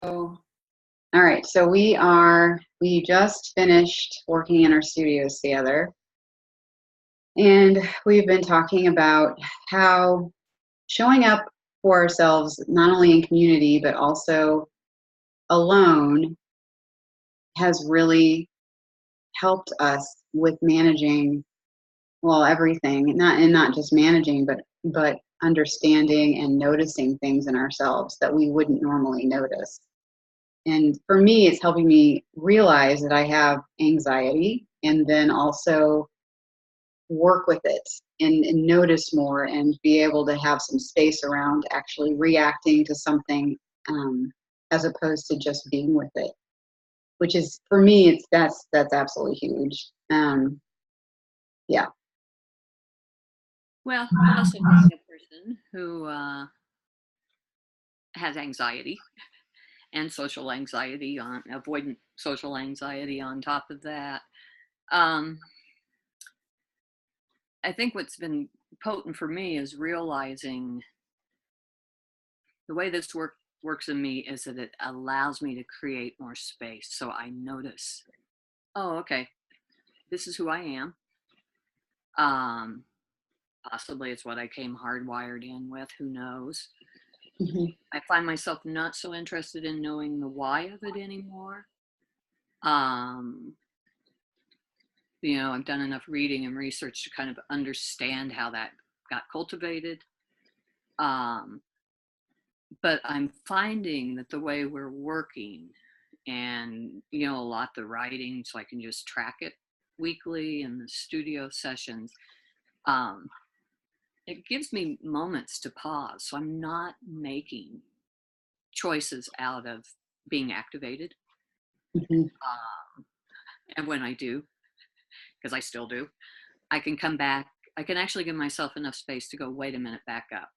All right, so we just finished working in our studios together, and we've been talking about how showing up for ourselves, not only in community, but also alone, has really helped us with managing, well, everything, not just managing, but understanding and noticing things in ourselves that we wouldn't normally notice. And for me, it's helping me realize that I have anxiety, and then also work with it and notice more and be able to have some space around actually reacting to something, as opposed to just being with it, which is, for me, that's absolutely huge. Yeah. Well, also being a person who has anxiety and social anxiety on avoidant social anxiety on top of that. Um, I think what's been potent for me is realizing the way this works in me is that it allows me to create more space. So I notice, oh, okay, this is who I am. Um, Possibly it's what I came hardwired in with, who knows. Mhm. I find myself not so interested in knowing the why of it anymore. Um, I've done enough reading and research to kind of understand how that got cultivated. Um, but I'm finding that the way we're working and, a lot the writing, so I can just track it weekly and the studio sessions, um, it gives me moments to pause. So I'm not making choices out of being activated. Mhm. And when I do, because I still do, I can come back. I can actually give myself enough space to go, wait a minute, back up.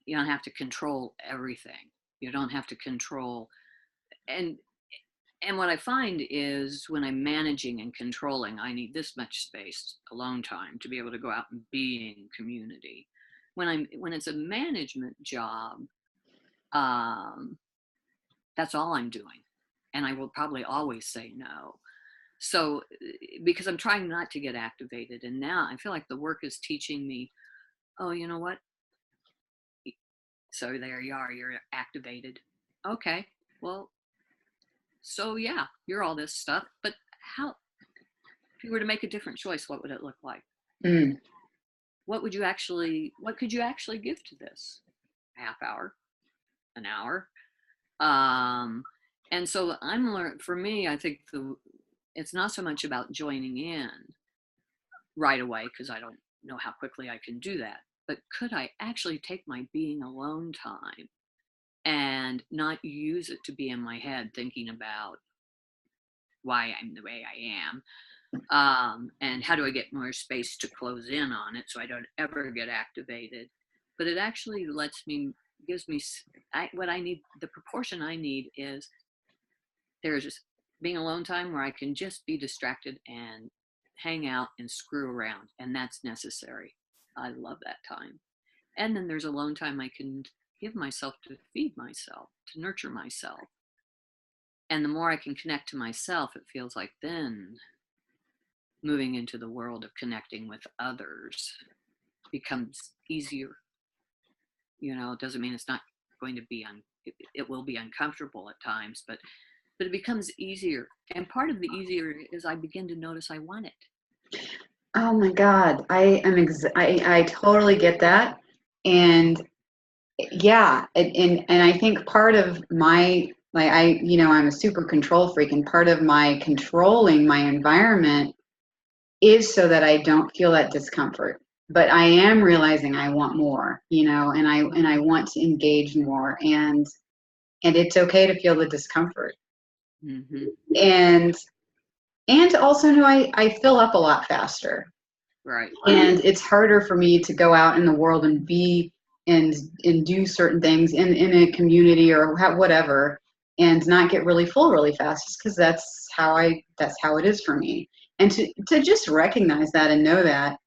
You don't have to control everything. You don't have to control. And and what I find is when I'm managing and controlling, I need this much space, alone time, to be able to go out and be in community. When it's a management job, um, that's all I'm doing, and I will probably always say no. So, because I'm trying not to get activated, and now I feel like the work is teaching me, oh, you know what? So there you are, you're activated. Okay, well, so yeah, you're all this stuff, but how, if you were to make a different choice, what would it look like? Mm. What could you actually give to this? A half hour, an hour? Um, and so for me, I think it's not so much about joining in right away, because I don't know how quickly I can do that, but could I actually take my being alone time and not use it to be in my head thinking about why I'm the way I am, and how do I get more space to close in on it so I don't ever get activated. But it actually gives me what I need. The proportion I need is there's just being alone time where I can just be distracted and hang out and screw around, and that's necessary. I love that time. And then there's alone time I can give myself to feed myself, to nurture myself. And the more I can connect to myself, it feels like then moving into the world of connecting with others becomes easier. It doesn't mean it's not going to be it will be uncomfortable at times, but it becomes easier. And part of the easier is I begin to notice I want it. Oh my God, I totally get that, and yeah, and I think part of my, like, I'm a super control freak, and part of my controlling my environment is so that I don't feel that discomfort. But I am realizing I want more, and I want to engage more, and it's okay to feel the discomfort, Mm-hmm. and to also know I fill up a lot faster, Right. and it's harder for me to go out in the world and be and do certain things in a community or whatever, and not get really full really fast, because that's how it is for me. And to just recognize that and know that,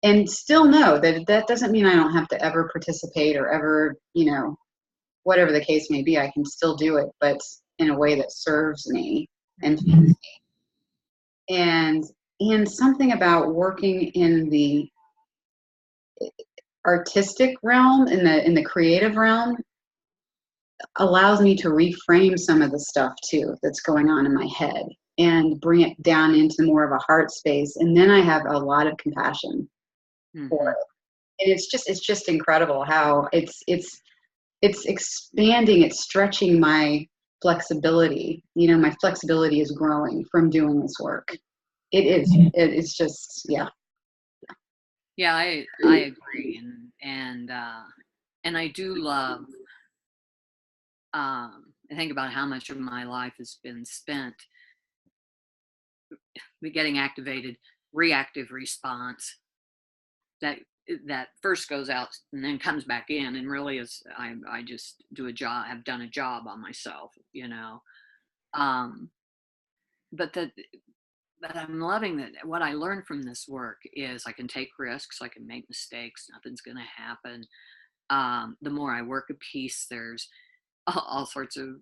and still know that that doesn't mean I don't have to ever participate or ever whatever the case may be, I can still do it, but in a way that serves me and feeds Mhm. me. And something about working in the artistic realm, in the creative realm, allows me to reframe some of the stuff too that's going on in my head and bring it down into more of a heart space. And then I have a lot of compassion for Mhm. it. And it's just incredible how it's expanding, it's stretching my flexibility. My flexibility is growing from doing this work. It's just, yeah. Yeah, I agree, and I do love. I think about how much of my life has been spent getting activated, reactive response that first goes out and then comes back in, and really is I just do a job. Have done a job on myself, Um, but that but I'm loving that. What I learned from this work is I can take risks, I can make mistakes, nothing's going to happen. The more I work a piece, there's all sorts of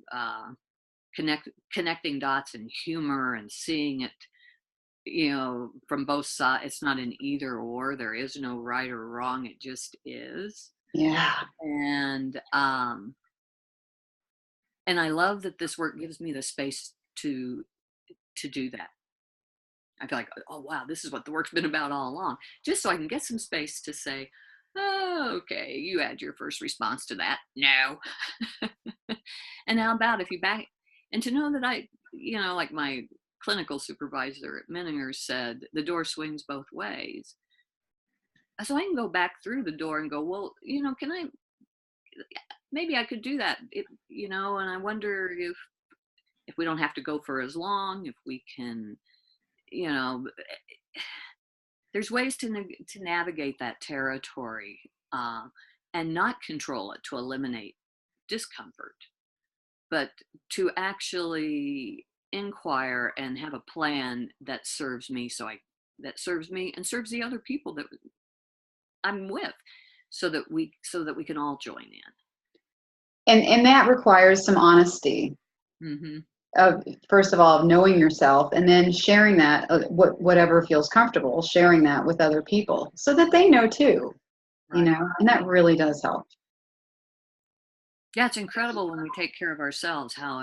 connecting dots and humor and seeing it, from both sides. It's not an either or. There is no right or wrong. It just is. Yeah. And I love that this work gives me the space to do that. I feel like, oh wow, this is what the work's been about all along. Just so I can get some space to say, oh, okay, you had your first response to that. No. And how about if you back, and to know that like my clinical supervisor at Menninger said, the door swings both ways. So I can go back through the door and go, well, maybe I could do that. And I wonder if we don't have to go for as long, if we can, you know, there's ways to navigate that territory, and not control it to eliminate discomfort, but to actually inquire and have a plan that serves me, that serves me and serves the other people that I'm with, so that we can all join in. And that requires some honesty Hmm. of, first of all, knowing yourself, and then sharing that, whatever feels comfortable, sharing that with other people so that they know too, Right. and that really does help. Yeah, it's incredible when we take care of ourselves, how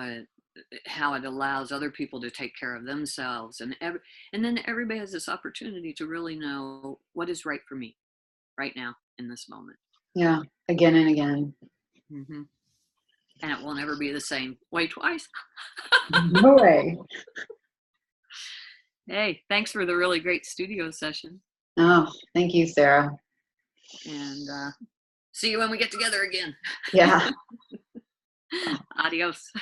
it allows other people to take care of themselves, and then everybody has this opportunity to really know what is right for me right now in this moment. Yeah, again and again. Hmm. And it will never be the same. Wait, twice. No way. Hey, thanks for the really great studio session, Oh, thank you, Sarah. and see you when we get together again. Yeah. Adios.